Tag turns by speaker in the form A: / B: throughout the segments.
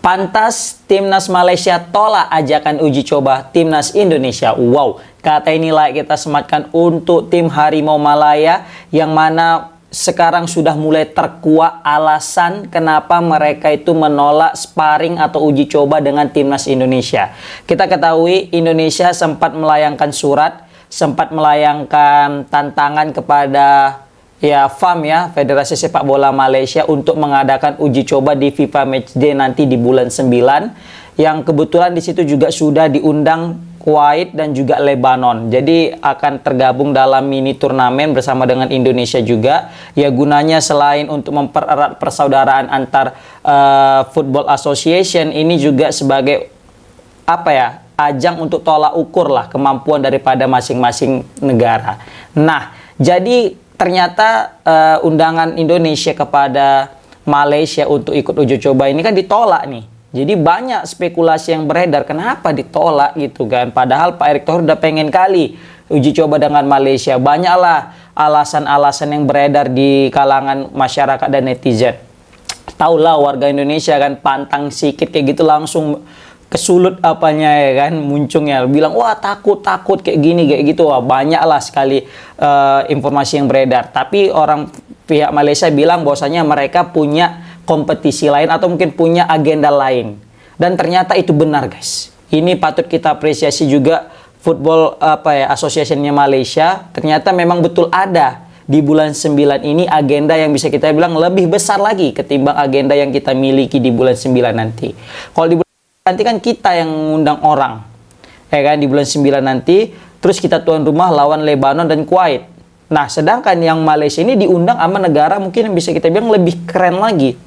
A: Pantas Timnas Malaysia tolak ajakan uji coba Timnas Indonesia. Wow, kata ini layak kita sematkan untuk tim Harimau Malaya yang mana sekarang sudah mulai terkuak alasan kenapa mereka itu menolak sparring atau uji coba dengan Timnas Indonesia. Kita ketahui Indonesia sempat melayangkan surat, sempat melayangkan tantangan kepada FAM Federasi Sepak Bola Malaysia untuk mengadakan uji coba di FIFA Matchday nanti di bulan 9 yang kebetulan di situ juga sudah diundang Kuwait dan juga Lebanon. Jadi akan tergabung dalam mini turnamen bersama dengan Indonesia juga. Ya gunanya selain untuk mempererat persaudaraan antar Football Association, ini juga sebagai ajang untuk tolak ukur lah kemampuan daripada masing-masing negara. Nah, jadi ternyata undangan Indonesia kepada Malaysia untuk ikut uji coba ini kan ditolak nih. Jadi banyak spekulasi yang beredar kenapa ditolak gitu kan. Padahal Pak Erick Thohir udah pengen kali uji coba dengan Malaysia. Banyaklah alasan-alasan yang beredar di kalangan masyarakat dan netizen. Taulah warga Indonesia kan pantang sikit kayak gitu langsung kesulut apanya kan munculnya bilang wah takut kayak gini kayak gitu. Wah banyaklah sekali informasi yang beredar, tapi orang pihak Malaysia bilang bahwasanya mereka punya kompetisi lain atau mungkin punya agenda lain, dan ternyata itu benar guys. Ini patut kita apresiasi juga Football Association-nya Malaysia. Ternyata memang betul ada di bulan 9 ini agenda yang bisa kita bilang lebih besar lagi ketimbang agenda yang kita miliki di bulan 9 nanti. Kalau di nanti kan kita yang mengundang orang, ya kan, di bulan 9 nanti, terus kita tuan rumah lawan Lebanon dan Kuwait. Nah, sedangkan yang Malaysia ini diundang sama negara mungkin yang bisa kita bilang lebih keren lagi.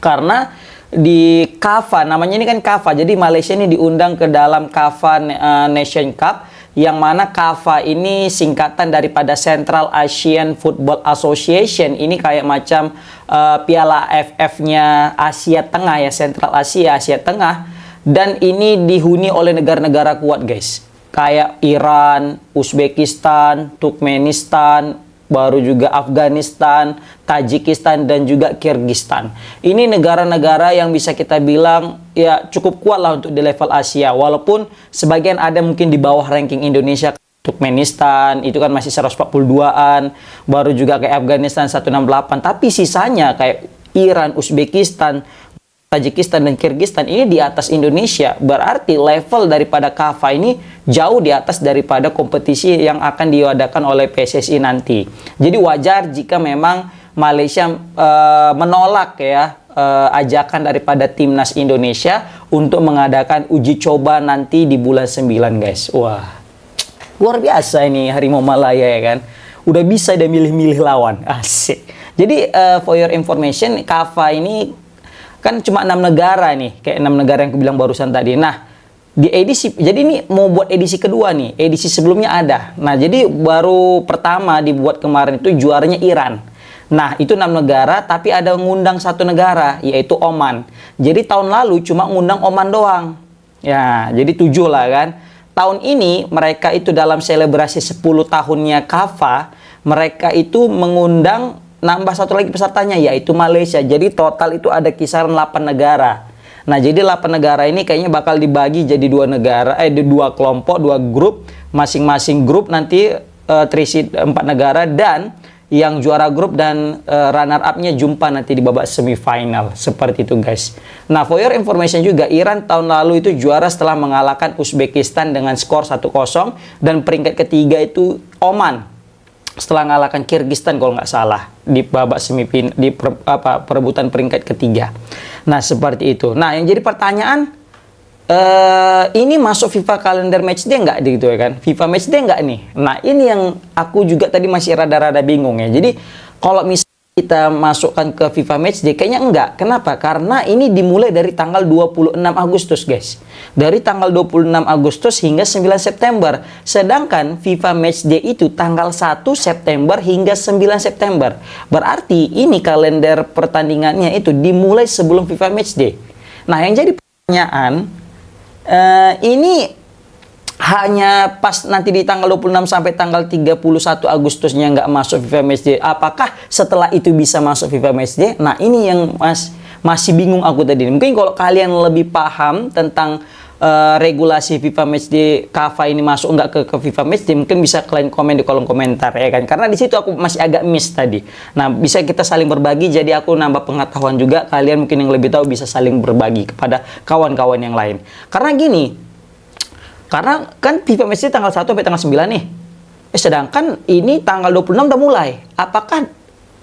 A: Karena di KAFA, namanya ini kan KAFA, jadi Malaysia ini diundang ke dalam KAFA Nation Cup, yang mana KAFA ini singkatan daripada Central Asian Football Association. Ini kayak macam Piala AFF-nya Asia Tengah ya, Central Asia, Asia Tengah. Dan ini dihuni oleh negara-negara kuat guys, kayak Iran, Uzbekistan, Turkmenistan, baru juga Afghanistan, Tajikistan, dan juga Kyrgyzstan. Ini negara-negara yang bisa kita bilang ya cukup kuat lah untuk di level Asia, walaupun sebagian ada mungkin di bawah ranking Indonesia. Turkmenistan itu kan masih 142-an, baru juga kayak Afghanistan 168, tapi sisanya kayak Iran, Uzbekistan, Tajikistan, dan Kyrgyzstan ini di atas Indonesia. Berarti level daripada KAFA ini jauh di atas daripada kompetisi yang akan diadakan oleh PSSI nanti. Jadi wajar jika memang Malaysia menolak ajakan daripada Timnas Indonesia untuk mengadakan uji coba nanti di bulan 9 guys. Wah, luar biasa ini Harimau Malaya ya kan. Udah bisa dia milih-milih lawan. Asik. Jadi for your information, KAFA ini kan cuma 6 negara nih, kayak 6 negara yang aku bilang barusan tadi. Nah, di edisi, jadi ini mau buat edisi kedua nih, edisi sebelumnya ada. Nah, jadi baru pertama dibuat kemarin itu juaranya Iran. Nah, itu 6 negara, tapi ada ngundang 1 negara, yaitu Oman. Jadi tahun lalu cuma ngundang Oman doang. Ya, jadi 7 lah kan. Tahun ini mereka itu dalam selebrasi 10 tahunnya KAFA, mereka itu mengundang nambah 1 lagi pesertanya, yaitu Malaysia. Jadi total itu ada kisaran 8 negara. Nah, jadi 8 negara ini kayaknya bakal dibagi jadi 2 negara, 2 kelompok, 2 grup. Masing-masing grup nanti terisi 4 negara, dan yang juara grup dan runner up-nya jumpa nanti di babak semifinal. Seperti itu guys. Nah, for your information juga, Iran tahun lalu itu juara setelah mengalahkan Uzbekistan dengan skor 1-0, dan peringkat ketiga itu Oman setelah mengalahkan Kyrgyzstan kalau nggak salah di babak semifinal, di perebutan peringkat ketiga. Nah, seperti itu. Nah, yang jadi pertanyaan, ini masuk FIFA Calendar Matchday nggak gitu ya kan? FIFA Matchday nggak nih? Nah, ini yang aku juga tadi masih rada-rada bingung ya. Jadi kalau misalnya kita masukkan ke FIFA Matchday, kayaknya enggak. Kenapa? Karena ini dimulai dari tanggal 26 Agustus guys. Dari tanggal 26 Agustus hingga 9 September. Sedangkan FIFA Matchday itu tanggal 1 September hingga 9 September. Berarti ini kalender pertandingannya itu dimulai sebelum FIFA Matchday. Nah, yang jadi pertanyaan, ini hanya pas nanti di tanggal 26 sampai tanggal 31 Agustusnya nggak masuk FIFA Matchday. Apakah setelah itu bisa masuk FIFA Matchday? Nah, ini yang masih bingung aku tadi. Mungkin kalau kalian lebih paham tentang regulasi FIFA Matchday Kava ini masuk nggak ke FIFA Matchday, mungkin bisa kalian komen di kolom komentar ya kan, karena di situ aku masih agak miss tadi. Nah, bisa kita saling berbagi, jadi aku nambah pengetahuan juga, kalian mungkin yang lebih tahu bisa saling berbagi kepada kawan-kawan yang lain. Karena gini, karena kan FIFA Matchday tanggal 1 sampai tanggal 9 nih, sedangkan ini tanggal 26 udah mulai. Apakah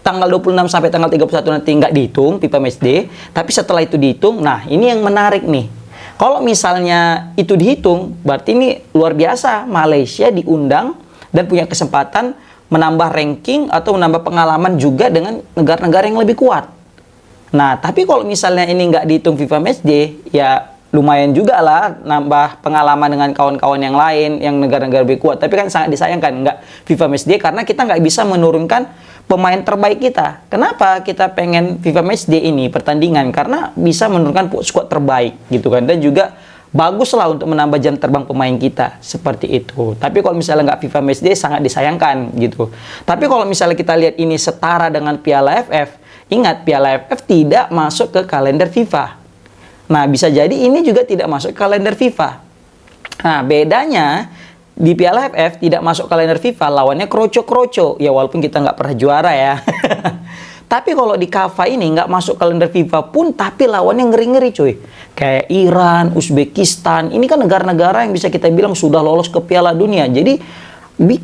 A: tanggal 26 sampai tanggal 31 nanti nggak dihitung FIFA Matchday, tapi setelah itu dihitung? Nah, ini yang menarik nih. Kalau misalnya itu dihitung, berarti ini luar biasa. Malaysia diundang dan punya kesempatan menambah ranking atau menambah pengalaman juga dengan negara-negara yang lebih kuat. Nah, tapi kalau misalnya ini nggak dihitung FIFA Matchday, ya lumayan juga lah nambah pengalaman dengan kawan-kawan yang lain, yang negara-negara lebih kuat. Tapi kan sangat disayangkan nggak FIFA Matchday, karena kita nggak bisa menurunkan pemain terbaik kita. Kenapa kita pengen FIFA Matchday ini pertandingan? Karena bisa menurunkan squad terbaik gitu kan, dan juga bagus lah untuk menambah jam terbang pemain kita seperti itu. Tapi kalau misalnya nggak FIFA Matchday sangat disayangkan gitu. Tapi kalau misalnya kita lihat ini setara dengan Piala AFF, ingat Piala AFF tidak masuk ke kalender FIFA. Nah, bisa jadi ini juga tidak masuk ke kalender FIFA. Nah, bedanya di Piala AFF tidak masuk kalender FIFA, lawannya kroco-kroco. Ya walaupun kita nggak pernah juara ya. Tapi kalau di Kava ini nggak masuk kalender FIFA pun, tapi lawannya ngeri-ngeri cuy. Kayak Iran, Uzbekistan. Ini kan negara-negara yang bisa kita bilang sudah lolos ke Piala Dunia. Jadi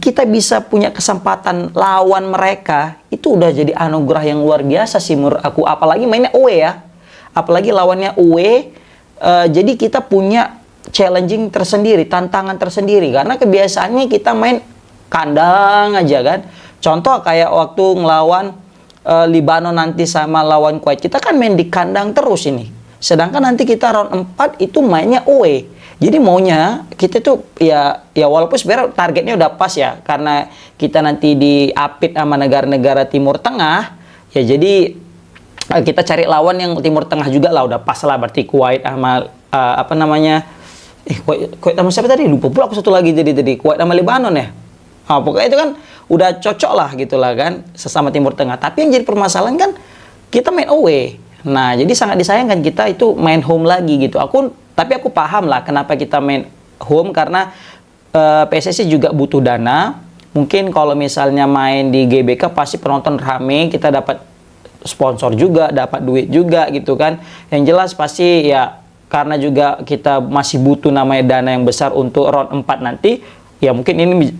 A: kita bisa punya kesempatan lawan mereka. Itu udah jadi anugerah yang luar biasa sih menurut aku. Apalagi mainnya away ya. Apalagi lawannya away. Jadi kita punya challenging tersendiri, tantangan tersendiri, karena kebiasaannya kita main kandang aja kan. Contoh kayak waktu ngelawan Libanon nanti sama lawan Kuwait, kita kan main di kandang terus ini. Sedangkan nanti kita round 4 itu mainnya away. Jadi maunya kita tuh ya walaupun sebenarnya targetnya udah pas ya, karena kita nanti diapit sama negara-negara Timur Tengah, ya jadi kita cari lawan yang Timur Tengah juga lah, udah pas lah, berarti Kuwait sama Kuwait sama siapa tadi? Lupa pula aku satu lagi tadi. Kuwait sama Lebanon ya. Pokoknya itu kan udah cocok lah gitu lah kan, sesama Timur Tengah. Tapi yang jadi permasalahan kan kita main away. Nah, jadi sangat disayangkan kita itu main home lagi gitu. Tapi aku paham lah kenapa kita main home, karena PSSI juga butuh dana. Mungkin kalau misalnya main di GBK pasti penonton rame, kita dapat sponsor juga, dapat duit juga gitu kan. Yang jelas pasti ya, karena juga kita masih butuh namanya dana yang besar untuk round 4 nanti, ya mungkin ini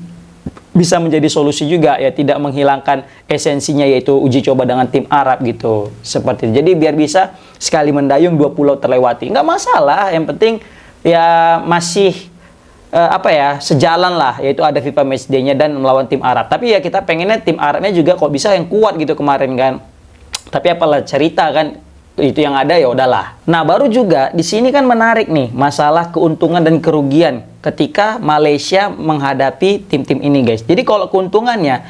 A: bisa menjadi solusi juga ya, tidak menghilangkan esensinya yaitu uji coba dengan tim Arab gitu. Seperti itu. Jadi biar bisa sekali mendayung 2 pulau terlewati. Nggak masalah, yang penting ya masih sejalan lah, yaitu ada FIFA Matchday-nya dan melawan tim Arab. Tapi ya kita pengennya tim Arabnya juga kok bisa yang kuat gitu kemarin kan. Tapi apalah cerita kan, itu yang ada ya udahlah. Nah, baru juga di sini kan menarik nih masalah keuntungan dan kerugian ketika Malaysia menghadapi tim-tim ini, guys. Jadi kalau keuntungannya,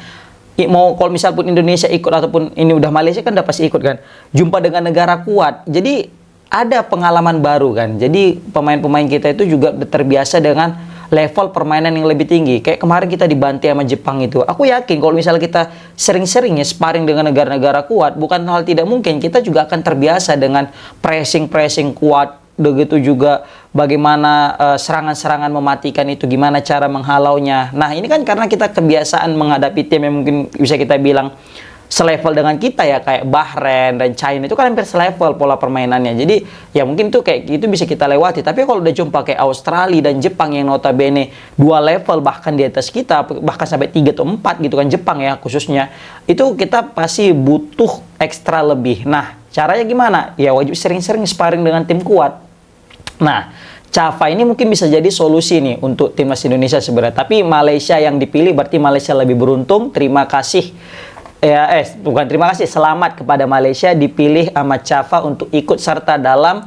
A: kalau misal pun Indonesia ikut ataupun ini udah Malaysia kan udah pasti ikut kan, jumpa dengan negara kuat. Jadi ada pengalaman baru kan. Jadi pemain-pemain kita itu juga terbiasa dengan level permainan yang lebih tinggi. Kayak kemarin kita dibantai sama Jepang itu. Aku yakin kalau misalnya kita sering-seringnya sparring dengan negara-negara kuat, bukan hal tidak mungkin kita juga akan terbiasa dengan pressing kuat. Begitu juga bagaimana serangan-serangan mematikan itu, gimana cara menghalaunya. Nah, ini kan karena kita kebiasaan menghadapi tim yang mungkin bisa kita bilang selevel dengan kita ya, kayak Bahrain dan China itu kan hampir selevel pola permainannya. Jadi ya mungkin tuh kayak gitu bisa kita lewati. Tapi kalau udah jumpa kayak Australia dan Jepang yang notabene 2 level bahkan di atas kita, bahkan sampai 3 atau 4 gitu kan, Jepang ya khususnya, itu kita pasti butuh ekstra lebih. Nah, caranya gimana? Ya wajib sering-sering sparring dengan tim kuat. Nah, Kava ini mungkin bisa jadi solusi nih untuk timnas Indonesia sebenarnya. Tapi Malaysia yang dipilih, berarti Malaysia lebih beruntung. Terima kasih. Bukan terima kasih, selamat kepada Malaysia dipilih sama Kava untuk ikut serta dalam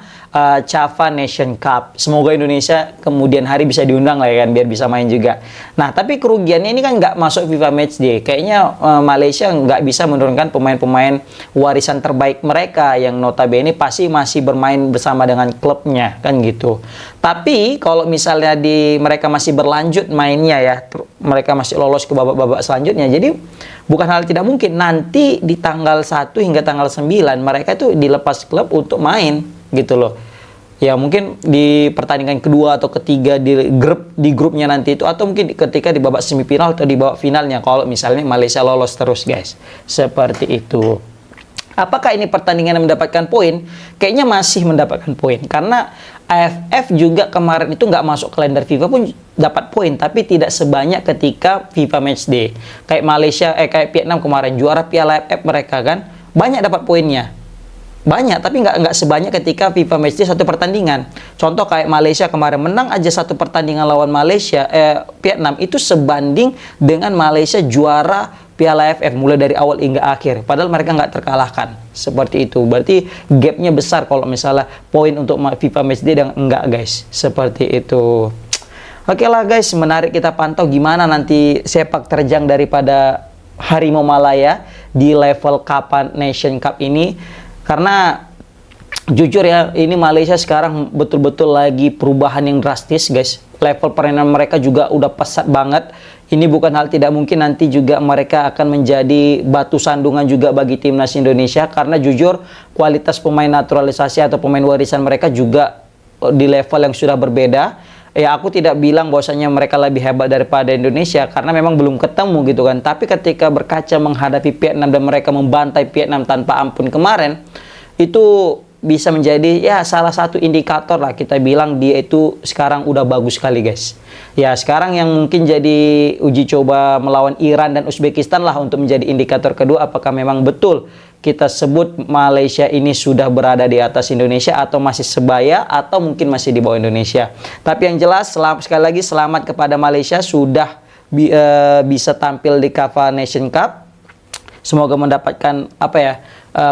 A: Java Nation Cup. Semoga Indonesia kemudian hari bisa diundang lah ya kan, biar bisa main juga. Nah, tapi kerugiannya ini kan nggak masuk FIFA Matchday. Kayaknya Malaysia nggak bisa menurunkan pemain-pemain warisan terbaik mereka yang notabene pasti masih bermain bersama dengan klubnya kan gitu. Tapi kalau misalnya mereka masih berlanjut mainnya ya, mereka masih lolos ke babak-babak selanjutnya. Jadi bukan hal tidak mungkin nanti di tanggal 1 hingga tanggal 9 mereka itu dilepas klub untuk main gitu loh. Ya mungkin di pertandingan kedua atau ketiga di grupnya nanti itu, atau mungkin ketika di babak semifinal atau di babak finalnya kalau misalnya Malaysia lolos terus guys. Seperti itu. Apakah ini pertandingan yang mendapatkan poin? Kayaknya masih mendapatkan poin karena AFF juga kemarin itu nggak masuk kalender FIFA pun dapat poin, tapi tidak sebanyak ketika FIFA Matchday. Kayak Malaysia, kayak Vietnam kemarin juara Piala AFF mereka kan banyak dapat poinnya. Banyak, tapi nggak sebanyak ketika FIFA Matchday satu pertandingan. Contoh kayak Malaysia kemarin menang aja satu pertandingan lawan Vietnam itu sebanding dengan Malaysia juara Piala AFF mulai dari awal hingga akhir. Padahal mereka nggak terkalahkan. Seperti itu. Berarti gapnya besar kalau misalnya poin untuk FIFA Matchday dan enggak guys. Seperti itu. Oke lah guys, menarik kita pantau gimana nanti sepak terjang daripada Harimau Malaya di level Kapan Nation Cup ini. Karena jujur ya, ini Malaysia sekarang betul-betul lagi perubahan yang drastis guys. Level permainan mereka juga udah pesat banget. Ini bukan hal tidak mungkin nanti juga mereka akan menjadi batu sandungan juga bagi timnas Indonesia. Karena jujur kualitas pemain naturalisasi atau pemain warisan mereka juga di level yang sudah berbeda. Ya aku tidak bilang bahwasanya mereka lebih hebat daripada Indonesia karena memang belum ketemu gitu kan. Tapi ketika berkaca menghadapi Vietnam dan mereka membantai Vietnam tanpa ampun kemarin, itu bisa menjadi ya salah satu indikator lah kita bilang dia itu sekarang udah bagus sekali guys. Ya sekarang yang mungkin jadi uji coba melawan Iran dan Uzbekistan lah untuk menjadi indikator kedua apakah memang betul kita sebut Malaysia ini sudah berada di atas Indonesia atau masih sebaya atau mungkin masih di bawah Indonesia. Tapi yang jelas sekali lagi selamat kepada Malaysia sudah bisa tampil di Kafa Nation Cup. Semoga mendapatkan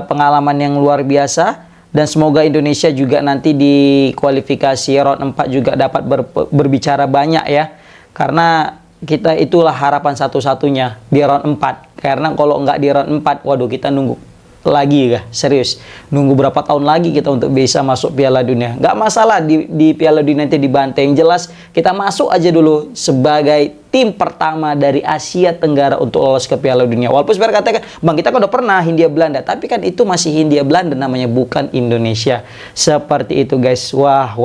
A: pengalaman yang luar biasa. Dan semoga Indonesia juga nanti di kualifikasi round 4 juga dapat berbicara banyak ya. Karena kita itulah harapan satu-satunya di round 4. Karena kalau nggak di round 4, waduh kita nunggu lagi ya, serius. Nunggu berapa tahun lagi kita untuk bisa masuk Piala Dunia. Nggak masalah di Piala Dunia nanti dibantai. Yang jelas kita masuk aja dulu sebagai tim pertama dari Asia Tenggara untuk lolos ke Piala Dunia. Walaupun sebenarnya katakan, Bang kita kan udah pernah Hindia Belanda. Tapi kan itu masih Hindia Belanda namanya, bukan Indonesia. Seperti itu guys. Wah.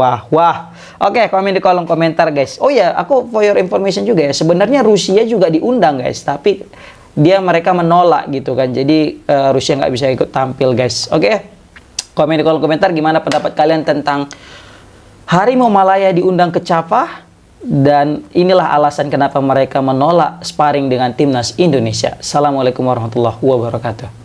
A: Oke, komen di kolom komentar guys. Oh ya, aku for your information juga ya. Sebenarnya Rusia juga diundang guys. Tapi mereka menolak gitu kan. Jadi Rusia nggak bisa ikut tampil guys. Oke. Komen di kolom komentar gimana pendapat kalian tentang Harimau Malaya diundang ke Java. Dan inilah alasan kenapa mereka menolak sparring dengan timnas Indonesia. Assalamualaikum warahmatullahi wabarakatuh.